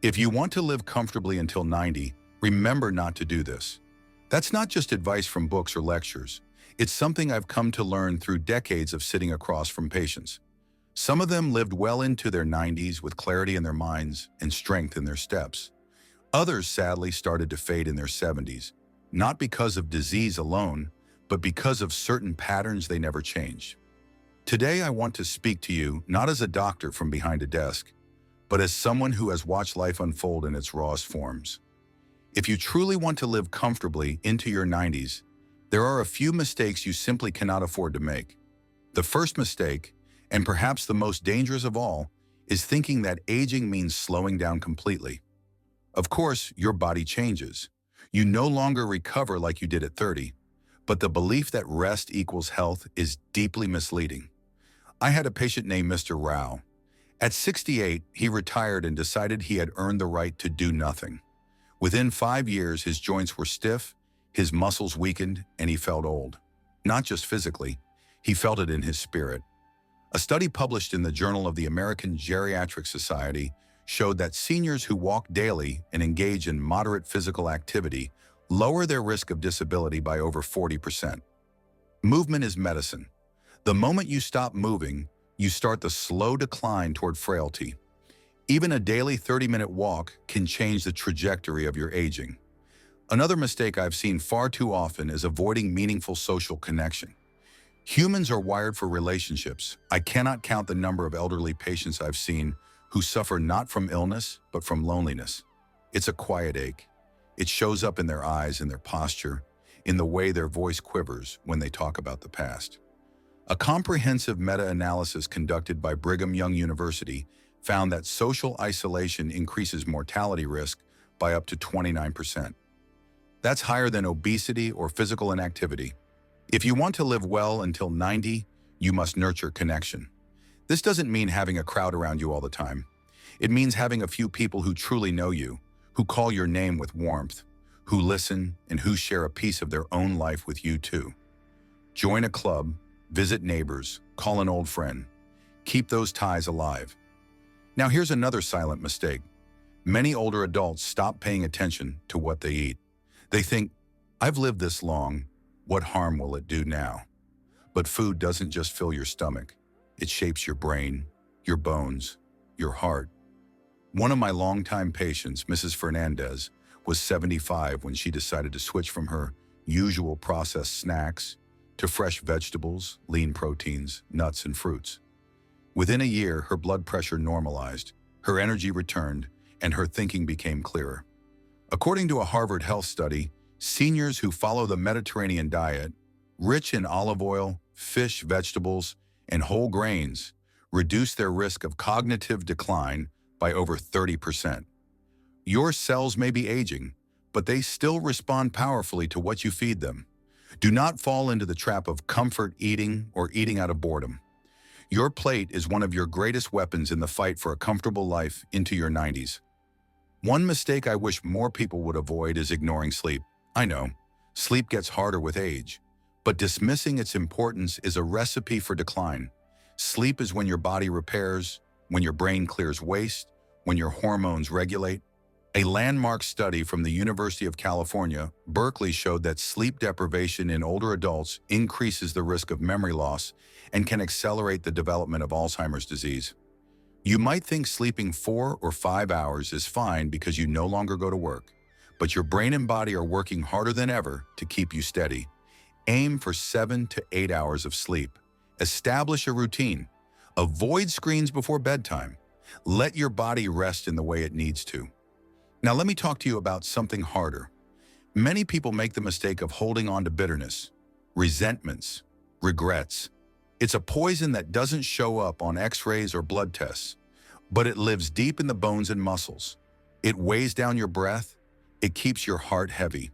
If you want to live comfortably until 90, remember not to do this. That's not just advice from books or lectures. It's something I've come to learn through decades of sitting across from patients. Some of them lived well into their 90s with clarity in their minds and strength in their steps. Others sadly started to fade in their 70s, not because of disease alone, but because of certain patterns they never changed. Today I want to speak to you not as a doctor from behind a desk, but as someone who has watched life unfold in its rawest forms. If you truly want to live comfortably into your 90s, there are a few mistakes you simply cannot afford to make. The first mistake, and perhaps the most dangerous of all, is thinking that aging means slowing down completely. Of course, your body changes. You no longer recover like you did at 30, but the belief that rest equals health is deeply misleading. I had a patient named Mr. Rao. At 68, he retired and decided he had earned the right to do nothing. Within 5 years, his joints were stiff, his muscles weakened, and he felt old. Not just physically, he felt it in his spirit. A study published in the Journal of the American Geriatric Society showed that seniors who walk daily and engage in moderate physical activity lower their risk of disability by over 40%. Movement is medicine. The moment you stop moving, you start the slow decline toward frailty. Even a daily 30-minute walk can change the trajectory of your aging. Another mistake I've seen far too often is avoiding meaningful social connection. Humans are wired for relationships. I cannot count the number of elderly patients I've seen who suffer not from illness, but from loneliness. It's a quiet ache. It shows up in their eyes, in their posture, in the way their voice quivers when they talk about the past. A comprehensive meta-analysis conducted by Brigham Young University found that social isolation increases mortality risk by up to 29%. That's higher than obesity or physical inactivity. If you want to live well until 90, you must nurture connection. This doesn't mean having a crowd around you all the time. It means having a few people who truly know you, who call your name with warmth, who listen, and who share a piece of their own life with you too. Join a club, visit neighbors, call an old friend. Keep those ties alive. Now here's another silent mistake. Many older adults stop paying attention to what they eat. They think, I've lived this long, what harm will it do now? But food doesn't just fill your stomach. It shapes your brain, your bones, your heart. One of my longtime patients, Mrs. Fernandez, was 75 when she decided to switch from her usual processed snacks to fresh vegetables, lean proteins, nuts, and fruits. Within a year, her blood pressure normalized, her energy returned, and her thinking became clearer. According to a Harvard Health study, seniors who follow the Mediterranean diet, rich in olive oil, fish, vegetables, and whole grains, reduce their risk of cognitive decline by over 30%. Your cells may be aging, but they still respond powerfully to what you feed them. Do not fall into the trap of comfort eating or eating out of boredom. Your plate is one of your greatest weapons in the fight for a comfortable life into your 90s. One mistake I wish more people would avoid is ignoring sleep. I know, sleep gets harder with age, but dismissing its importance is a recipe for decline. Sleep is when your body repairs, when your brain clears waste, when your hormones regulate. A landmark study from the University of California, Berkeley showed that sleep deprivation in older adults increases the risk of memory loss and can accelerate the development of Alzheimer's disease. You might think sleeping 4 or 5 hours is fine because you no longer go to work, but your brain and body are working harder than ever to keep you steady. Aim for 7 to 8 hours of sleep. Establish a routine. Avoid screens before bedtime. Let your body rest in the way it needs to. Now let me talk to you about something harder. Many people make the mistake of holding on to bitterness, resentments, regrets. It's a poison that doesn't show up on x-rays or blood tests, but it lives deep in the bones and muscles. It weighs down your breath. It keeps your heart heavy.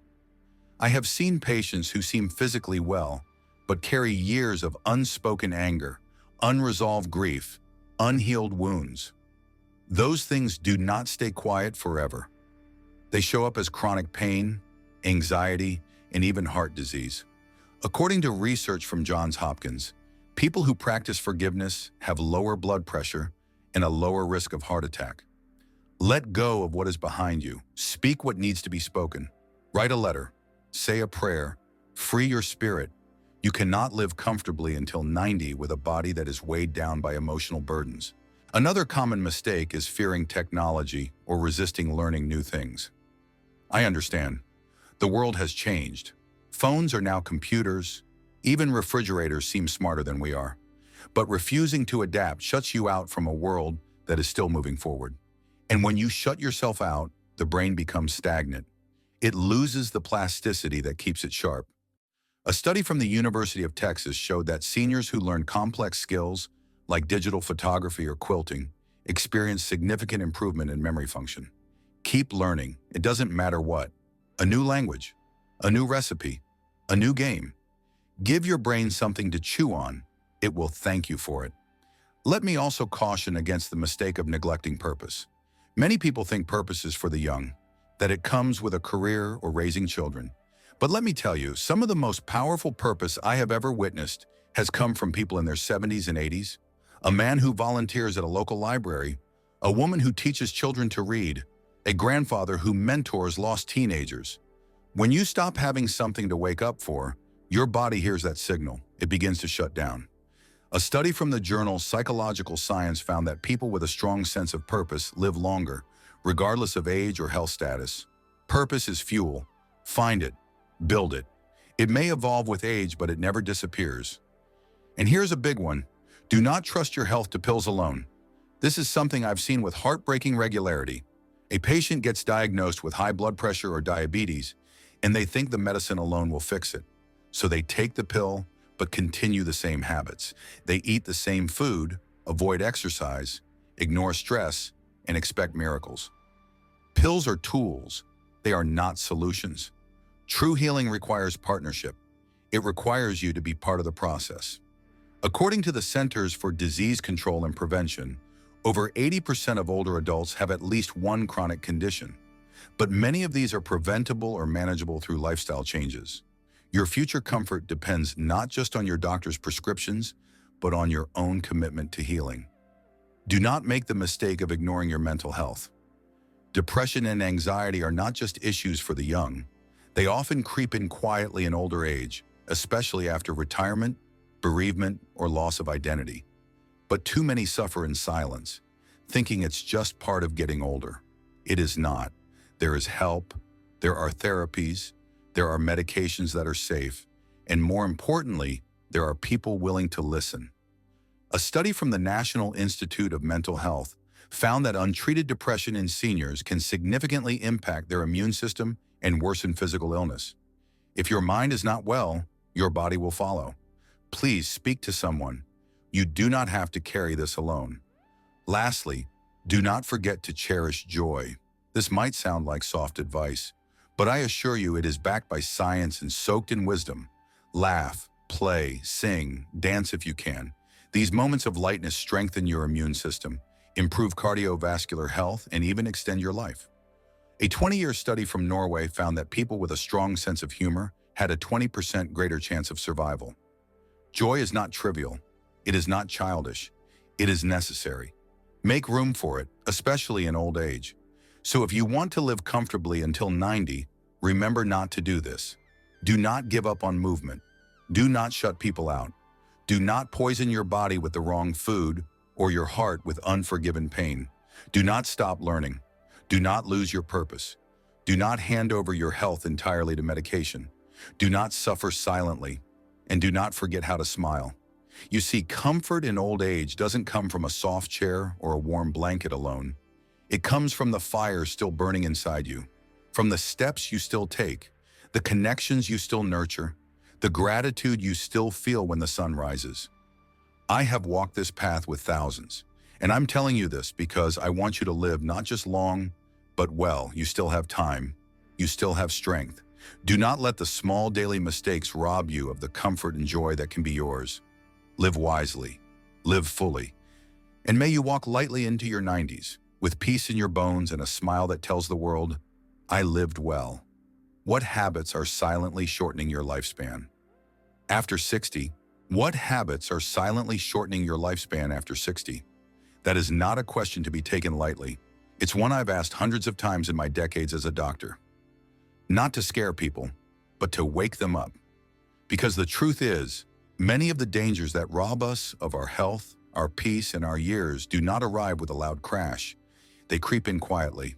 I have seen patients who seem physically well, but carry years of unspoken anger, unresolved grief, unhealed wounds. Those things do not stay quiet forever. They show up as chronic pain, anxiety, and even heart disease. According to research from Johns Hopkins, people who practice forgiveness have lower blood pressure and a lower risk of heart attack. Let go of what is behind you. Speak what needs to be spoken. Write a letter. Say a prayer. Free your spirit. You cannot live comfortably until 90 with a body that is weighed down by emotional burdens. Another common mistake is fearing technology or resisting learning new things. I understand. The world has changed. Phones are now computers. Even refrigerators seem smarter than we are. But refusing to adapt shuts you out from a world that is still moving forward. And when you shut yourself out, the brain becomes stagnant. It loses the plasticity that keeps it sharp. A study from the University of Texas showed that seniors who learned complex skills, like digital photography or quilting, experienced significant improvement in memory function. Keep learning. It doesn't matter what. A new language, a new recipe, a new game. Give your brain something to chew on. It will thank you for it. Let me also caution against the mistake of neglecting purpose. Many people think purpose is for the young, that it comes with a career or raising children. But let me tell you, some of the most powerful purpose I have ever witnessed has come from people in their 70s and 80s. A man who volunteers at a local library, a woman who teaches children to read, a grandfather who mentors lost teenagers. When you stop having something to wake up for, your body hears that signal. It begins to shut down. A study from the journal Psychological Science found that people with a strong sense of purpose live longer, regardless of age or health status. Purpose is fuel. Find it. Build it. It may evolve with age, but it never disappears. And here's a big one. Do not trust your health to pills alone. This is something I've seen with heartbreaking regularity. A patient gets diagnosed with high blood pressure or diabetes, and they think the medicine alone will fix it. So they take the pill, but continue the same habits. They eat the same food, avoid exercise, ignore stress, and expect miracles. Pills are tools. They are not solutions. True healing requires partnership. It requires you to be part of the process. According to the Centers for Disease Control and Prevention, over 80% of older adults have at least one chronic condition. But many of these are preventable or manageable through lifestyle changes. Your future comfort depends not just on your doctor's prescriptions, but on your own commitment to healing. Do not make the mistake of ignoring your mental health. Depression and anxiety are not just issues for the young. They often creep in quietly in older age, especially after retirement, bereavement, or loss of identity. But too many suffer in silence, thinking it's just part of getting older. It is not. There is help, there are therapies, there are medications that are safe, and more importantly, there are people willing to listen. A study from the National Institute of Mental Health found that untreated depression in seniors can significantly impact their immune system and worsen physical illness. If your mind is not well, your body will follow. Please speak to someone. You do not have to carry this alone. Lastly, do not forget to cherish joy. This might sound like soft advice, but I assure you it is backed by science and soaked in wisdom. Laugh, play, sing, dance if you can. These moments of lightness strengthen your immune system, improve cardiovascular health, and even extend your life. A 20-year study from Norway found that people with a strong sense of humor had a 20% greater chance of survival. Joy is not trivial. It is not childish. It is necessary. Make room for it, especially in old age. So if you want to live comfortably until 90, remember not to do this. Do not give up on movement. Do not shut people out. Do not poison your body with the wrong food or your heart with unforgiven pain. Do not stop learning. Do not lose your purpose. Do not hand over your health entirely to medication. Do not suffer silently. And do not forget how to smile. You see, comfort in old age doesn't come from a soft chair or a warm blanket alone. It comes from the fire still burning inside you, from the steps you still take, the connections you still nurture, the gratitude you still feel when the sun rises. I have walked this path with thousands, and I'm telling you this because I want you to live not just long, but well. You still have time. You still have strength. Do not let the small daily mistakes rob you of the comfort and joy that can be yours. Live wisely. Live fully. And may you walk lightly into your 90s, with peace in your bones and a smile that tells the world, I lived well. What habits are silently shortening your lifespan? After 60, what habits are silently shortening your lifespan after 60? That is not a question to be taken lightly. It's one I've asked hundreds of times in my decades as a doctor. Not to scare people, but to wake them up. Because the truth is, many of the dangers that rob us of our health, our peace, and our years do not arrive with a loud crash. They creep in quietly.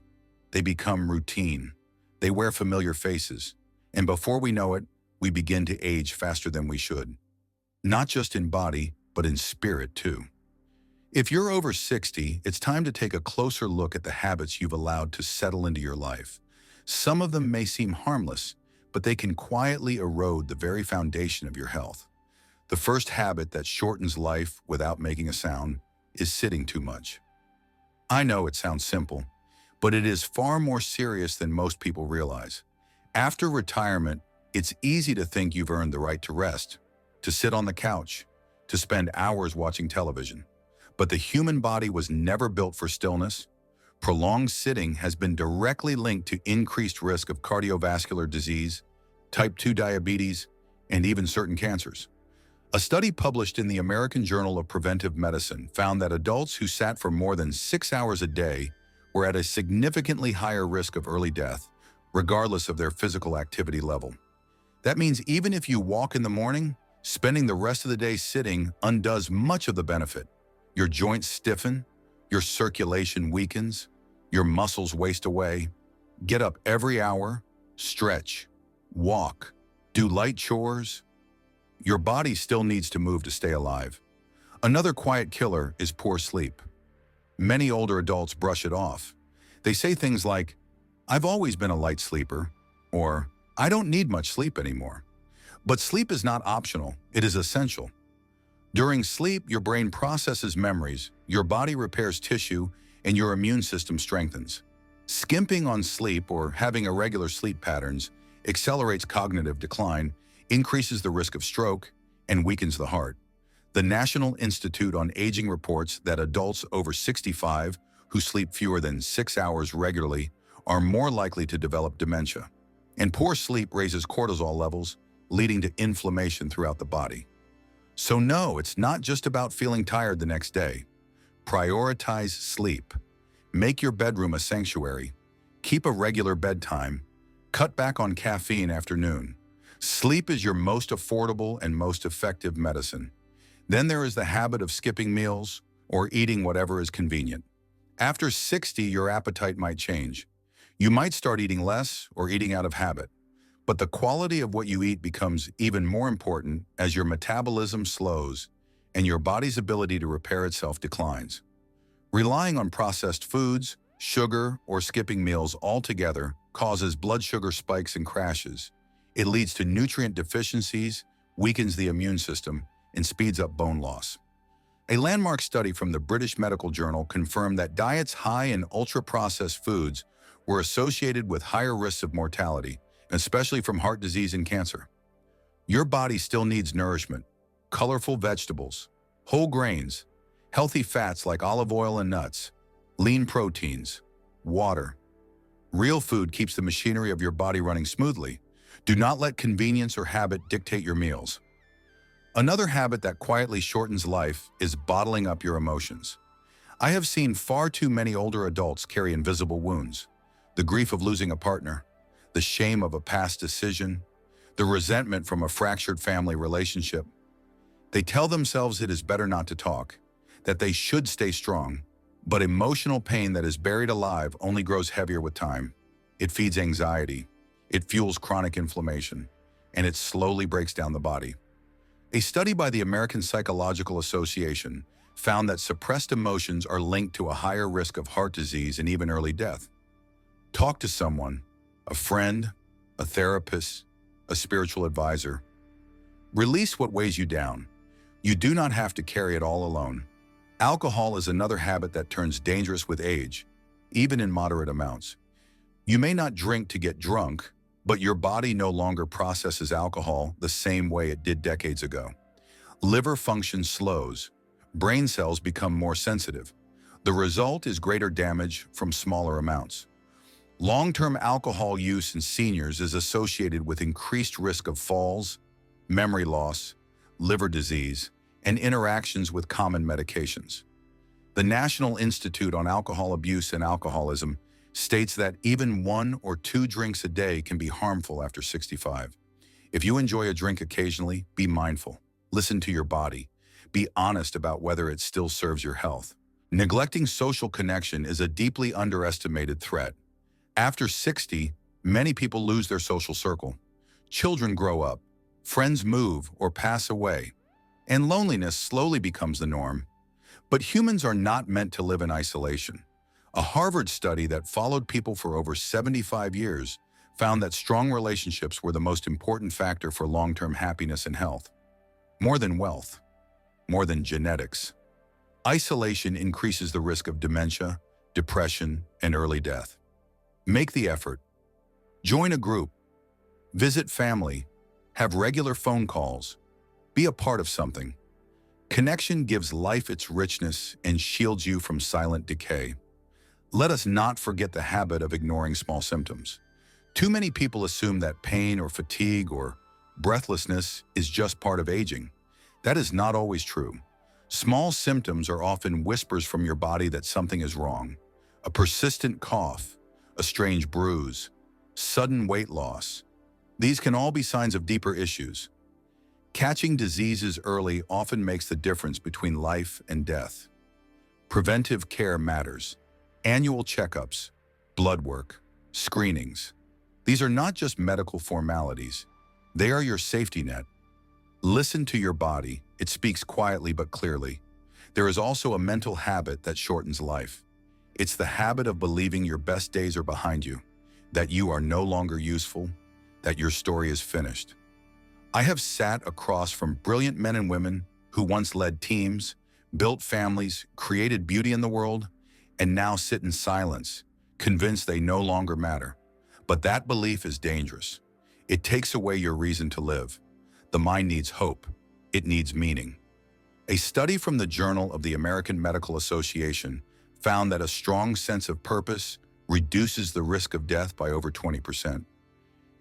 They become routine. They wear familiar faces. And before we know it, we begin to age faster than we should. Not just in body, but in spirit too. If you're over 60, it's time to take a closer look at the habits you've allowed to settle into your life. Some of them may seem harmless, but they can quietly erode the very foundation of your health. The first habit that shortens life without making a sound is sitting too much. I know it sounds simple, but it is far more serious than most people realize. After retirement, it's easy to think you've earned the right to rest, to sit on the couch, to spend hours watching television. But the human body was never built for stillness. Prolonged sitting has been directly linked to increased risk of cardiovascular disease, type 2 diabetes, and even certain cancers. A study published in the American Journal of Preventive Medicine found that adults who sat for more than 6 hours a day were at a significantly higher risk of early death, regardless of their physical activity level. That means even if you walk in the morning, spending the rest of the day sitting undoes much of the benefit. Your joints stiffen, your circulation weakens, your muscles waste away. Get up every hour, stretch, walk, do light chores. Your body still needs to move to stay alive. Another quiet killer is poor sleep. Many older adults brush it off. They say things like, "I've always been a light sleeper," or "I don't need much sleep anymore." But sleep is not optional, it is essential. During sleep, your brain processes memories, your body repairs tissue, and your immune system strengthens. Skimping on sleep or having irregular sleep patterns accelerates cognitive decline, increases the risk of stroke, and weakens the heart. The National Institute on Aging reports that adults over 65 who sleep fewer than 6 hours regularly are more likely to develop dementia. And poor sleep raises cortisol levels, leading to inflammation throughout the body. So no, it's not just about feeling tired the next day. Prioritize sleep. Make your bedroom a sanctuary. Keep a regular bedtime. Cut back on caffeine after noon. Sleep is your most affordable and most effective medicine. Then there is the habit of skipping meals or eating whatever is convenient. After 60, your appetite might change. You might start eating less or eating out of habit. But the quality of what you eat becomes even more important as your metabolism slows and your body's ability to repair itself declines. Relying on processed foods, sugar, or skipping meals altogether causes blood sugar spikes and crashes. It leads to nutrient deficiencies, weakens the immune system, and speeds up bone loss. A landmark study from the British Medical Journal confirmed that diets high in ultra-processed foods were associated with higher risks of mortality, especially from heart disease and cancer. Your body still needs nourishment, colorful vegetables, whole grains, healthy fats like olive oil and nuts, lean proteins, water. Real food keeps the machinery of your body running smoothly. Do not let convenience or habit dictate your meals. Another habit that quietly shortens life is bottling up your emotions. I have seen far too many older adults carry invisible wounds. The grief of losing a partner, the shame of a past decision, the resentment from a fractured family relationship. They tell themselves it is better not to talk, that they should stay strong, but emotional pain that is buried alive only grows heavier with time. It feeds anxiety, it fuels chronic inflammation, and it slowly breaks down the body. A study by the American Psychological Association found that suppressed emotions are linked to a higher risk of heart disease and even early death. Talk to someone, a friend, a therapist, a spiritual advisor. Release what weighs you down. You do not have to carry it all alone. Alcohol is another habit that turns dangerous with age, even in moderate amounts. You may not drink to get drunk, but your body no longer processes alcohol the same way it did decades ago. Liver function slows. Brain cells become more sensitive. The result is greater damage from smaller amounts. Long-term alcohol use in seniors is associated with increased risk of falls, memory loss, liver disease, and interactions with common medications. The National Institute on Alcohol Abuse and Alcoholism states that even 1 or 2 drinks a day can be harmful after 65. If you enjoy a drink occasionally, be mindful. Listen to your body. Be honest about whether it still serves your health. Neglecting social connection is a deeply underestimated threat. After 60, many people lose their social circle. Children grow up, friends move or pass away, and loneliness slowly becomes the norm. But humans are not meant to live in isolation. A Harvard study that followed people for over 75 years found that strong relationships were the most important factor for long-term happiness and health. More than wealth, more than genetics. Isolation increases the risk of dementia, depression, and early death. Make the effort. Join a group. Visit family. Have regular phone calls. Be a part of something. Connection gives life its richness and shields you from silent decay. Let us not forget the habit of ignoring small symptoms. Too many people assume that pain or fatigue or breathlessness is just part of aging. That is not always true. Small symptoms are often whispers from your body that something is wrong. A persistent cough, a strange bruise, sudden weight loss. These can all be signs of deeper issues. Catching diseases early often makes the difference between life and death. Preventive care matters. Annual checkups, blood work, screenings. These are not just medical formalities. They are your safety net. Listen to your body. It speaks quietly but clearly. There is also a mental habit that shortens life. It's the habit of believing your best days are behind you, that you are no longer useful, that your story is finished. I have sat across from brilliant men and women who once led teams, built families, created beauty in the world, and now sit in silence, convinced they no longer matter. But that belief is dangerous. It takes away your reason to live. The mind needs hope. It needs meaning. A study from the Journal of the American Medical Association found that a strong sense of purpose reduces the risk of death by over 20%.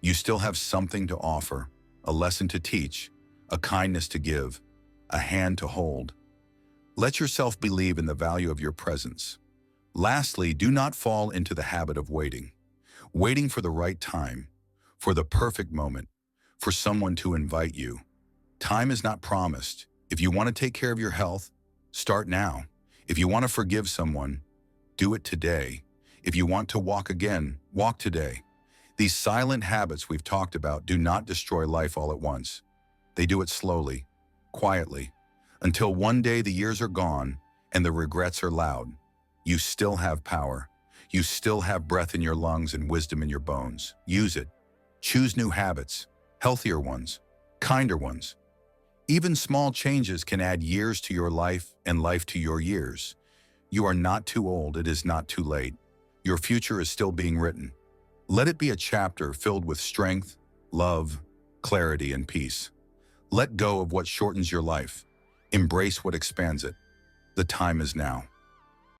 You still have something to offer. A lesson to teach, a kindness to give, a hand to hold. Let yourself believe in the value of your presence. Lastly, do not fall into the habit of waiting. Waiting for the right time, for the perfect moment, for someone to invite you. Time is not promised. If you want to take care of your health, start now. If you want to forgive someone, do it today. If you want to walk again, walk today. These silent habits we've talked about do not destroy life all at once. They do it slowly, quietly, until one day the years are gone and the regrets are loud. You still have power. You still have breath in your lungs and wisdom in your bones. Use it. Choose new habits, healthier ones, kinder ones. Even small changes can add years to your life and life to your years. You are not too old. It is not too late. Your future is still being written. Let it be a chapter filled with strength, love, clarity, and peace. Let go of what shortens your life. Embrace what expands it. The time is now.